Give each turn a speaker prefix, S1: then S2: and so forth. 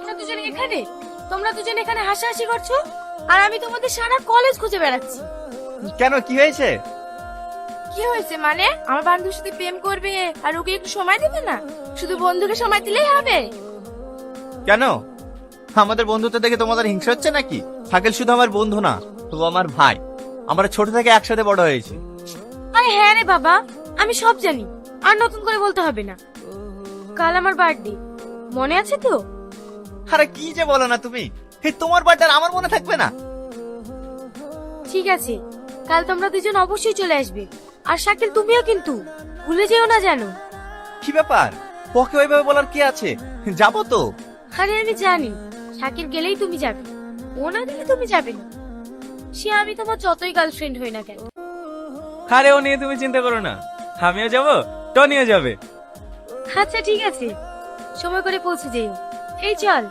S1: তোমরা দুজন এখানে তোমরা দুজন এখানে হাসাহাসি করছো আর আমি তোমাদের সারা কলেজ খুঁজে বেড়াচ্ছি।
S2: কেন, কি হয়েছে?
S1: কি হয়েছে মানে? আমার বান্ধবীর সাথে প্রেম করবে আর ওকে একটু সময় দেবে না? শুধু বন্ধুকে সময় দিলেই হবে?
S2: কেন, আমাদের বন্ধুত্ব দেখে তোমাদের হিংসা হচ্ছে নাকি? শাকিল শুধু আমার বন্ধু না, ও আমার ভাই। আমরা ছোট থেকে একসাথে বড় হয়েছি।
S1: আরে হ্যাঁ রে বাবা, আমি সব জানি, আর নতুন করে বলতে হবে না। কাল আমার বার্থডে, মনে আছে তো?
S2: আরে কি যে বলো না তুমি, এই তোমার বার্থডে আমার মনে থাকবে না?
S1: ঠিক আছে, কাল তোমরা দুজন অবশ্যই চলে আসবে। আর শাকিল তুমিও কিন্তু ভুলে যেও না জানো।
S2: কি ব্যাপার, ওকে ওইভাবে বলার কি আছে? যাবো তো।
S1: আরে আমি জানি শাকিল গেলেই তুমি যাবে, ও না গেলে তুমি যাবে না। সে আমি তোমার যতই গার্লফ্রেন্ড হই না কেন।
S3: আরে ও নিয়ে তুমি চিন্তা করো না, আমিও যাবো, টনিও যাবে।
S1: আচ্ছা ঠিক আছে, সময় করে পৌঁছে যেও। এই চল।